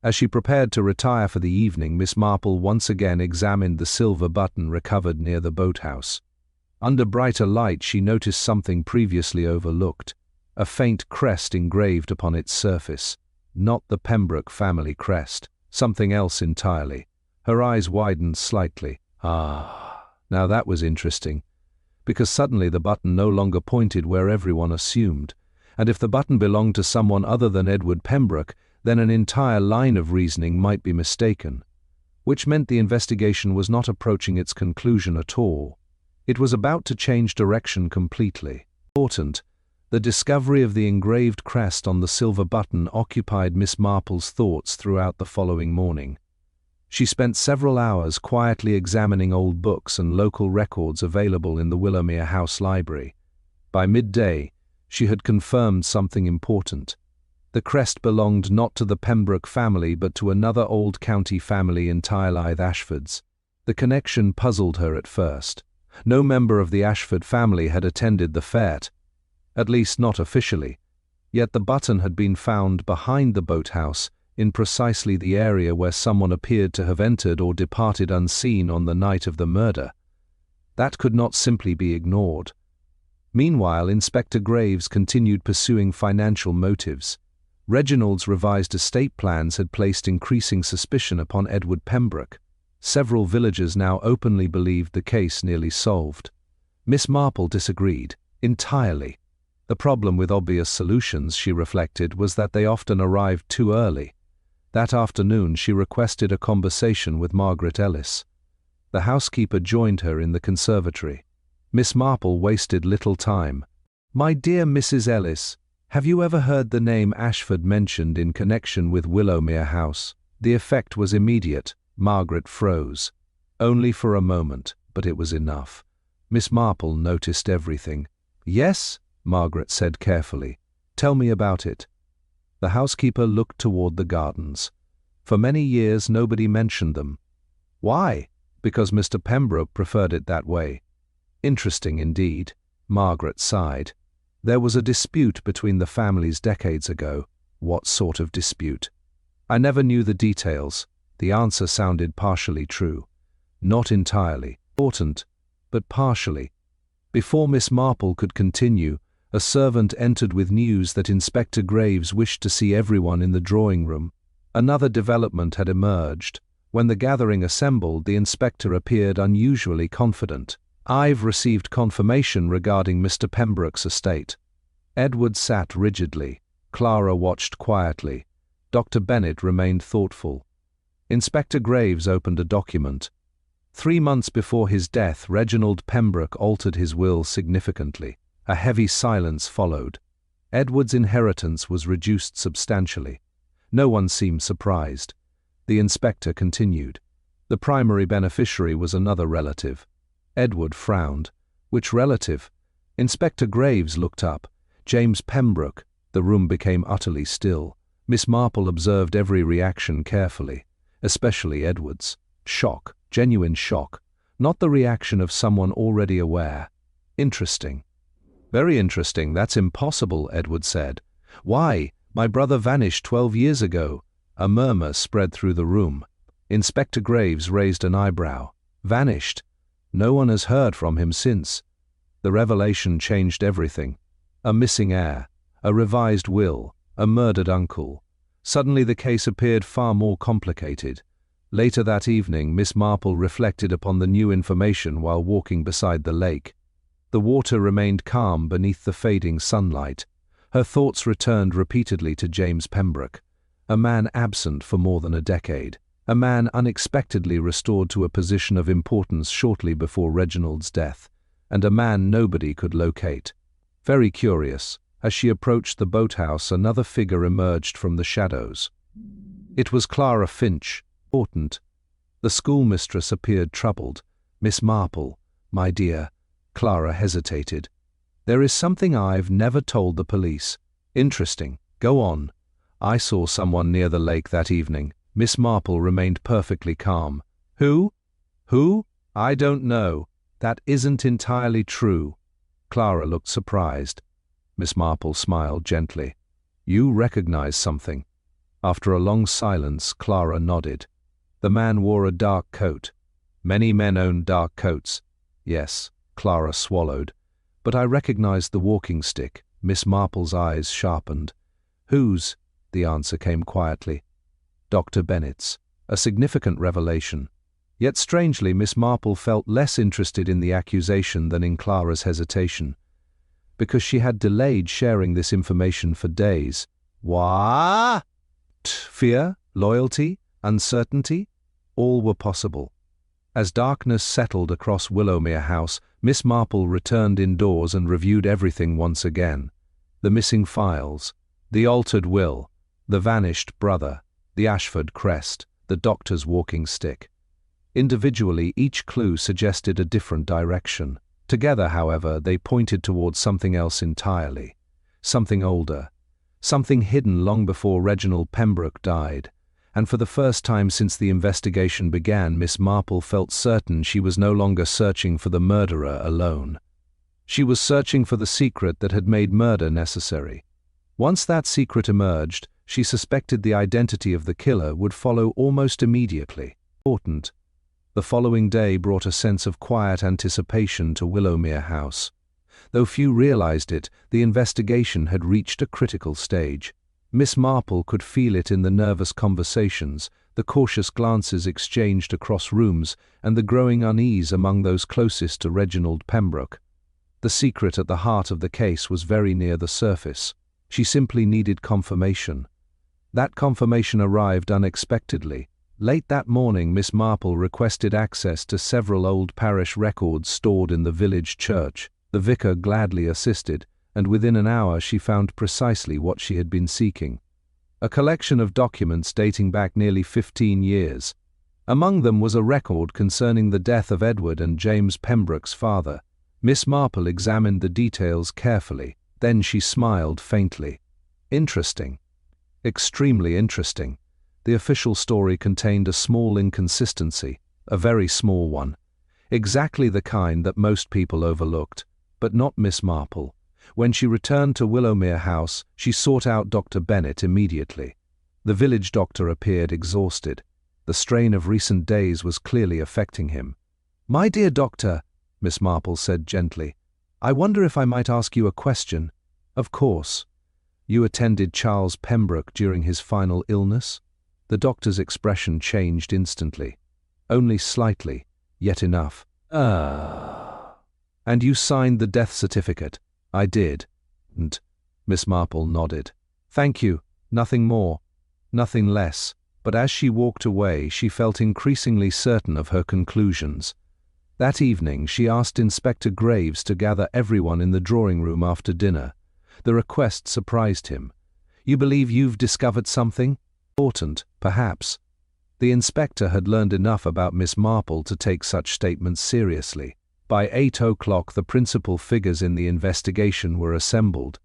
As she prepared to retire for the evening, Miss Marple once again examined the silver button recovered near the boathouse. Under brighter light she noticed something previously overlooked. A faint crest engraved upon its surface. Not the Pembroke family crest, something else entirely. Her eyes widened slightly. Ah, now that was interesting. Because suddenly the button no longer pointed where everyone assumed. And if the button belonged to someone other than Edward Pembroke, then an entire line of reasoning might be mistaken. Which meant the investigation was not approaching its conclusion at all. It was about to change direction completely. Important. The discovery of the engraved crest on the silver button occupied Miss Marple's thoughts throughout the following morning. She spent several hours quietly examining old books and local records available in the Willowmere House library. By midday, she had confirmed something important. The crest belonged not to the Pembroke family but to another old county family in Tyleithe Ashfords. The connection puzzled her at first. No member of the Ashford family had attended the fete, at least not officially, yet the button had been found behind the boathouse in precisely the area where someone appeared to have entered or departed unseen on the night of the murder. That could not simply be ignored. Meanwhile, Inspector Graves continued pursuing financial motives. Reginald's revised estate plans had placed increasing suspicion upon Edward Pembroke. Several villagers now openly believed the case nearly solved. Miss Marple disagreed, entirely. The problem with obvious solutions, she reflected, was that they often arrived too early. That afternoon she requested a conversation with Margaret Ellis. The housekeeper joined her in the conservatory. Miss Marple wasted little time. "My dear Mrs. Ellis, have you ever heard the name Ashford mentioned in connection with Willowmere House?" The effect was immediate. Margaret froze. Only for a moment, but it was enough. Miss Marple noticed everything. "Yes," Margaret said carefully. "Tell me about it." The housekeeper looked toward the gardens. For many years nobody mentioned them. Why? Because Mr. Pembroke preferred it that way. Interesting indeed. Margaret sighed. There was a dispute between the families decades ago. What sort of dispute? I never knew the details. The answer sounded partially true. Not entirely. Important, but partially. Before Miss Marple could continue, a servant entered with news that Inspector Graves wished to see everyone in the drawing room. Another development had emerged. When the gathering assembled, the inspector appeared unusually confident. "I've received confirmation regarding Mr. Pembroke's estate." Edward sat rigidly. Clara watched quietly. Dr. Bennet remained thoughtful. Inspector Graves opened a document. 3 months before his death, Reginald Pembroke altered his will significantly. A heavy silence followed. Edward's inheritance was reduced substantially. No one seemed surprised. The inspector continued. The primary beneficiary was another relative. Edward frowned. Which relative? Inspector Graves looked up. James Pembroke. The room became utterly still. Miss Marple observed every reaction carefully, especially Edward's. Shock, genuine shock, not the reaction of someone already aware. Interesting. Very interesting, that's impossible, Edward said. "Why, my brother vanished 12 years ago." A murmur spread through the room. Inspector Graves raised an eyebrow. "Vanished? No one has heard from him since." The revelation changed everything. A missing heir, a revised will, a murdered uncle. Suddenly the case appeared far more complicated. Later that evening, Miss Marple reflected upon the new information while walking beside the lake. The water remained calm beneath the fading sunlight. Her thoughts returned repeatedly to James Pembroke, a man absent for more than a decade, a man unexpectedly restored to a position of importance shortly before Reginald's death, and a man nobody could locate. Very curious, as she approached the boathouse, another figure emerged from the shadows. It was Clara Finch. Important. The schoolmistress appeared troubled. "Miss Marple, my dear." Clara hesitated. "There is something I've never told the police." "Interesting. Go on." "I saw someone near the lake that evening." Miss Marple remained perfectly calm. "Who? Who? I don't know. That isn't entirely true." Clara looked surprised. Miss Marple smiled gently. "You recognize something." After a long silence, Clara nodded. "The man wore a dark coat." "Many men own dark coats." "Yes," Clara swallowed. "But I recognized the walking stick." Miss Marple's eyes sharpened. "Whose?" The answer came quietly. "Dr. Bennet's." A significant revelation. Yet strangely, Miss Marple felt less interested in the accusation than in Clara's hesitation, because she had delayed sharing this information for days. What? Fear, loyalty, uncertainty? All were possible. As darkness settled across Willowmere House, Miss Marple returned indoors and reviewed everything once again. The missing files, the altered will, the vanished brother, the Ashford crest, the doctor's walking stick. Individually, each clue suggested a different direction. Together, however, they pointed towards something else entirely. Something older. Something hidden long before Reginald Pembroke died. And for the first time since the investigation began, Miss Marple felt certain she was no longer searching for the murderer alone. She was searching for the secret that had made murder necessary. Once that secret emerged, she suspected the identity of the killer would follow almost immediately. Important. The following day brought a sense of quiet anticipation to Willowmere House. Though few realized it, the investigation had reached a critical stage. Miss Marple could feel it in the nervous conversations, the cautious glances exchanged across rooms, and the growing unease among those closest to Reginald Pembroke. The secret at the heart of the case was very near the surface. She simply needed confirmation. That confirmation arrived unexpectedly. Late that morning, Miss Marple requested access to several old parish records stored in the village church. The vicar gladly assisted, and within an hour she found precisely what she had been seeking. A collection of documents dating back nearly 15 years. Among them was a record concerning the death of Edward and James Pembroke's father. Miss Marple examined the details carefully. Then she smiled faintly. Interesting. Extremely interesting. The official story contained a small inconsistency, a very small one. Exactly the kind that most people overlooked, but not Miss Marple. When she returned to Willowmere House, she sought out Dr. Bennet immediately. The village doctor appeared exhausted. The strain of recent days was clearly affecting him. "My dear doctor," Miss Marple said gently, "I wonder if I might ask you a question." "Of course." "You attended Charles Pembroke during his final illness?" The doctor's expression changed instantly. "Only slightly, yet enough." "And you signed the death certificate?" "I did." "And?" Miss Marple nodded. "Thank you. Nothing more. Nothing less." But as she walked away, she felt increasingly certain of her conclusions. That evening, she asked Inspector Graves to gather everyone in the drawing room after dinner. The request surprised him. "You believe you've discovered something? Important, perhaps." The inspector had learned enough about Miss Marple to take such statements seriously. By 8 o'clock, the principal figures in the investigation were assembled.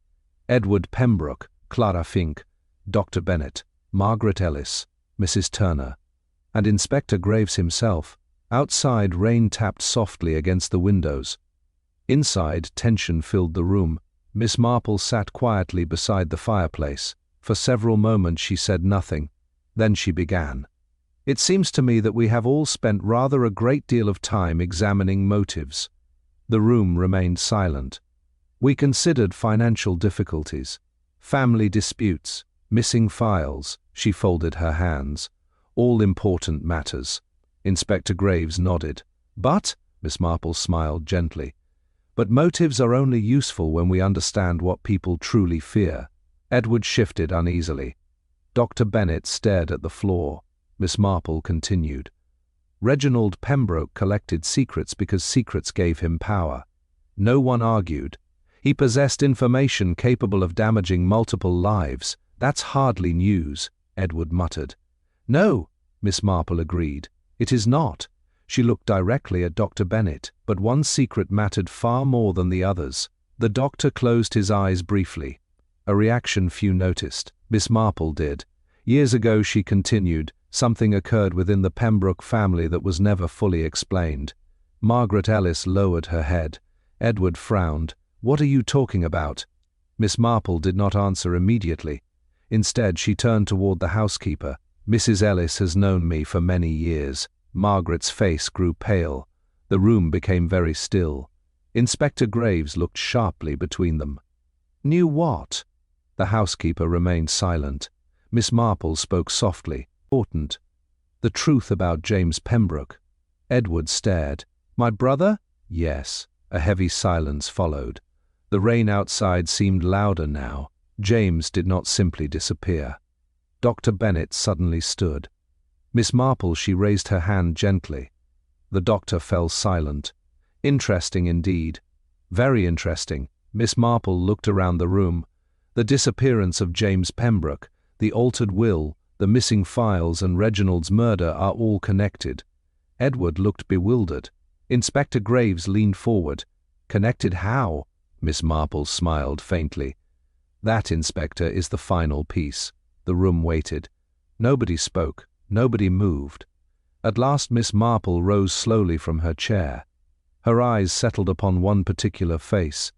Edward Pembroke, Clara Finch, Dr. Bennet, Margaret Ellis, Mrs. Turner, and Inspector Graves himself. Outside, rain tapped softly against the windows. Inside, tension filled the room. Miss Marple sat quietly beside the fireplace. For several moments she said nothing. Then she began. It seems to me that we have all spent rather a great deal of time examining motives. The room remained silent. We considered financial difficulties, family disputes, missing files. She folded her hands. All important matters. Inspector Graves nodded. But, Miss Marple smiled gently, but motives are only useful when we understand what people truly fear. Edward shifted uneasily. Dr. Bennet stared at the floor. Miss Marple continued. Reginald Pembroke collected secrets because secrets gave him power. No one argued. He possessed information capable of damaging multiple lives. That's hardly news, Edward muttered. No, Miss Marple agreed. It is not. She looked directly at Dr. Bennet, but one secret mattered far more than the others. The doctor closed his eyes briefly. A reaction few noticed. Miss Marple did. Years ago, she continued, something occurred within the Pembroke family that was never fully explained. Margaret Ellis lowered her head. Edward frowned. What are you talking about? Miss Marple did not answer immediately. Instead, she turned toward the housekeeper. Mrs. Ellis has known me for many years. Margaret's face grew pale. The room became very still. Inspector Graves looked sharply between them. Knew what? The housekeeper remained silent. Miss Marple spoke softly. Important. The truth about James Pembroke. Edward stared. My brother? Yes. A heavy silence followed. The rain outside seemed louder now. James did not simply disappear. Dr. Bennet suddenly stood. Miss Marple, she raised her hand gently. The doctor fell silent. Interesting indeed. Very interesting. Miss Marple looked around the room. The disappearance of James Pembroke, the altered will, the missing files and Reginald's murder are all connected. Edward looked bewildered. Inspector Graves leaned forward. Connected how? Miss Marple smiled faintly. That, Inspector, is the final piece. The room waited. Nobody spoke. Nobody moved. At last Miss Marple rose slowly from her chair. Her eyes settled upon one particular face,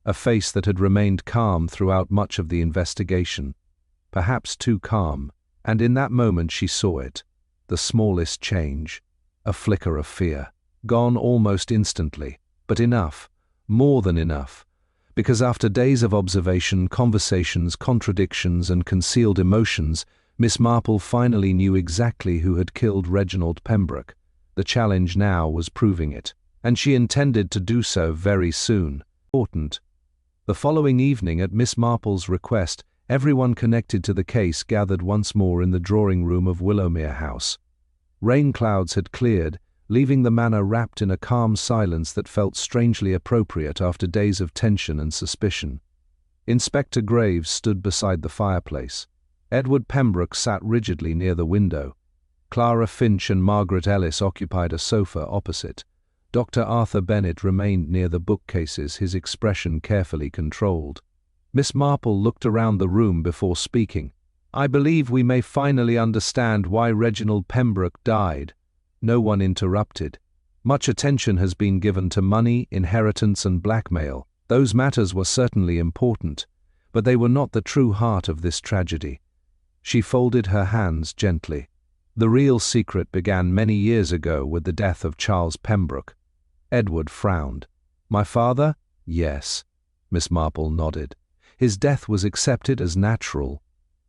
a face that had remained calm throughout much of the investigation, perhaps too calm, and in that moment she saw it, the smallest change, a flicker of fear, gone almost instantly, but enough, more than enough, because after days of observation, conversations, contradictions, and concealed emotions, Miss Marple finally knew exactly who had killed Reginald Pembroke. The challenge now was proving it, and she intended to do so very soon. Important. The following evening, at Miss Marple's request, everyone connected to the case gathered once more in the drawing room of Willowmere House. Rain clouds had cleared, leaving the manor wrapped in a calm silence that felt strangely appropriate after days of tension and suspicion. Inspector Graves stood beside the fireplace. Edward Pembroke sat rigidly near the window. Clara Finch and Margaret Ellis occupied a sofa opposite. Dr. Arthur Bennet remained near the bookcases, his expression carefully controlled. Miss Marple looked around the room before speaking. I believe we may finally understand why Reginald Pembroke died. No one interrupted. Much attention has been given to money, inheritance, and blackmail. Those matters were certainly important, but they were not the true heart of this tragedy. She folded her hands gently. The real secret began many years ago with the death of Charles Pembroke. Edward frowned. My father? Yes. Miss Marple nodded. His death was accepted as natural.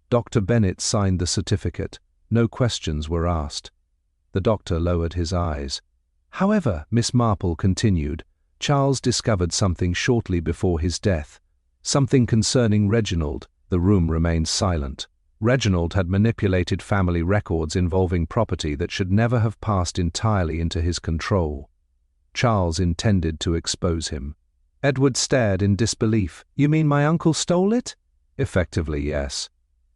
Dr. Bennet signed the certificate. No questions were asked. The doctor lowered his eyes. However, Miss Marple continued, Charles discovered something shortly before his death. Something concerning Reginald. The room remained silent. Reginald had manipulated family records involving property that should never have passed entirely into his control. Charles intended to expose him. Edward stared in disbelief. You mean my uncle stole it? Effectively, yes.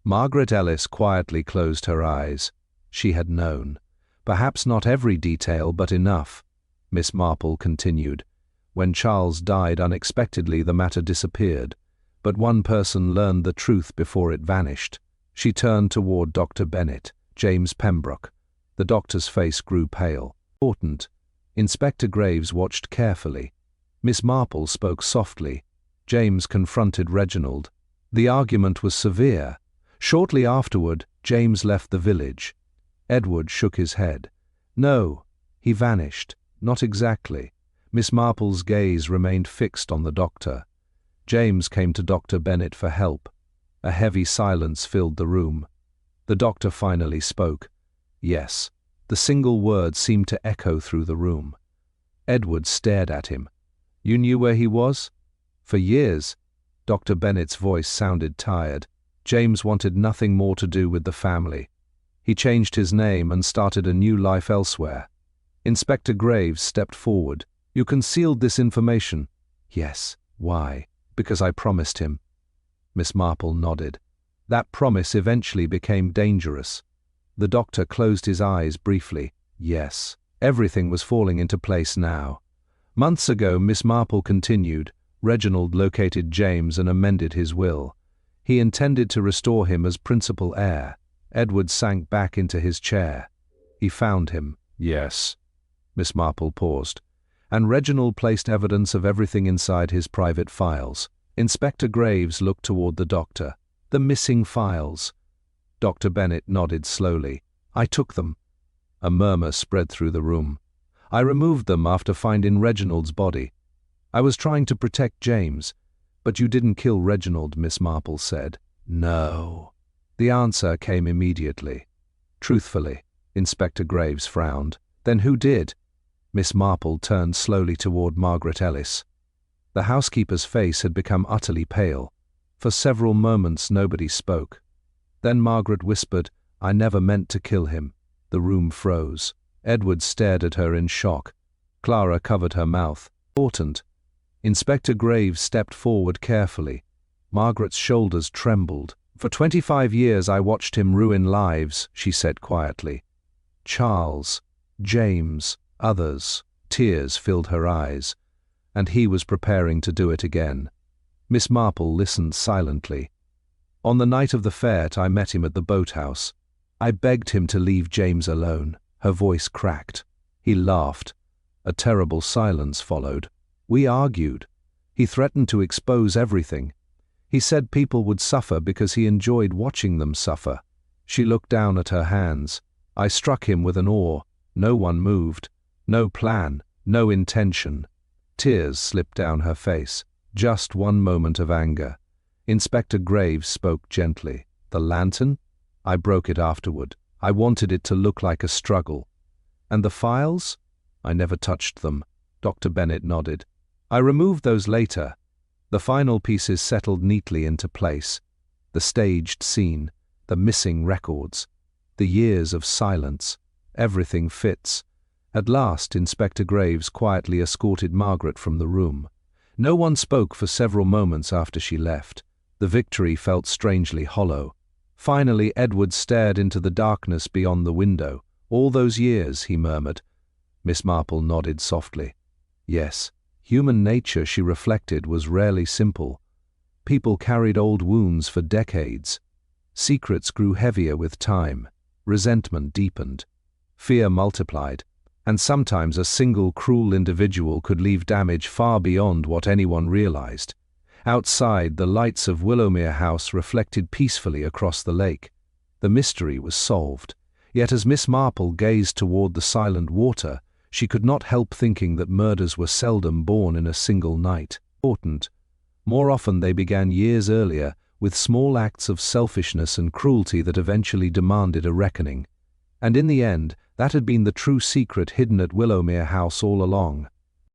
Margaret Ellis quietly closed her eyes. She had known. Perhaps not every detail, but enough. Miss Marple continued. When Charles died unexpectedly, the matter disappeared. But one person learned the truth before it vanished. She turned toward Dr. Bennet, James Pembroke. The doctor's face grew pale. Important. Inspector Graves watched carefully. Miss Marple spoke softly. James confronted Reginald. The argument was severe. Shortly afterward, James left the village. Edward shook his head. No, he vanished. Not exactly. Miss Marple's gaze remained fixed on the doctor. James came to Dr. Bennet for help. A heavy silence filled the room. The doctor finally spoke. Yes. The single word seemed to echo through the room. Edward stared at him. You knew where he was? For years. Dr. Bennet's voice sounded tired. James wanted nothing more to do with the family. He changed his name and started a new life elsewhere. Inspector Graves stepped forward. You concealed this information? Yes. Why? Because I promised him. Miss Marple nodded. That promise eventually became dangerous. The doctor closed his eyes briefly. Yes. Everything was falling into place now. Months ago, Miss Marple continued, Reginald located James and amended his will. He intended to restore him as principal heir. Edward sank back into his chair. He found him. Yes. Miss Marple paused. And Reginald placed evidence of everything inside his private files. Inspector Graves looked toward the doctor. The missing files. Dr. Bennet nodded slowly. I took them. A murmur spread through the room. I removed them after finding Reginald's body. I was trying to protect James. But you didn't kill Reginald, Miss Marple said. No. The answer came immediately. Truthfully, Inspector Graves frowned. Then who did? Miss Marple turned slowly toward Margaret Ellis. The housekeeper's face had become utterly pale. For several moments nobody spoke. Then Margaret whispered, I never meant to kill him. The room froze. Edward stared at her in shock. Clara covered her mouth. Important. Inspector Graves stepped forward carefully. Margaret's shoulders trembled. For 25 years I watched him ruin lives, she said quietly. Charles, James, others. Tears filled her eyes. And he was preparing to do it again. Miss Marple listened silently. On the night of the fete, I met him at the boathouse. I begged him to leave James alone. Her voice cracked. He laughed. A terrible silence followed. We argued. He threatened to expose everything. He said people would suffer because he enjoyed watching them suffer. She looked down at her hands. I struck him with an oar. No one moved. No plan. No intention. Tears slipped down her face. Just one moment of anger. Inspector Graves spoke gently. The lantern? I broke it afterward. I wanted it to look like a struggle. And the files? I never touched them. Dr. Bennet nodded. I removed those later. The final pieces settled neatly into place. The staged scene, the missing records, the years of silence. Everything fits. At last, Inspector Graves quietly escorted Margaret from the room. No one spoke for several moments after she left. The victory felt strangely hollow. Finally, Edward stared into the darkness beyond the window. All those years, he murmured. Miss Marple nodded softly. Yes, human nature, she reflected, was rarely simple. People carried old wounds for decades. Secrets grew heavier with time. Resentment deepened. Fear multiplied. And sometimes a single cruel individual could leave damage far beyond what anyone realized. Outside, the lights of Willowmere House reflected peacefully across the lake. The mystery was solved. Yet as Miss Marple gazed toward the silent water, she could not help thinking that murders were seldom born in a single night. More often they began years earlier, with small acts of selfishness and cruelty that eventually demanded a reckoning. And in the end, that had been the true secret hidden at Willowmere House all along.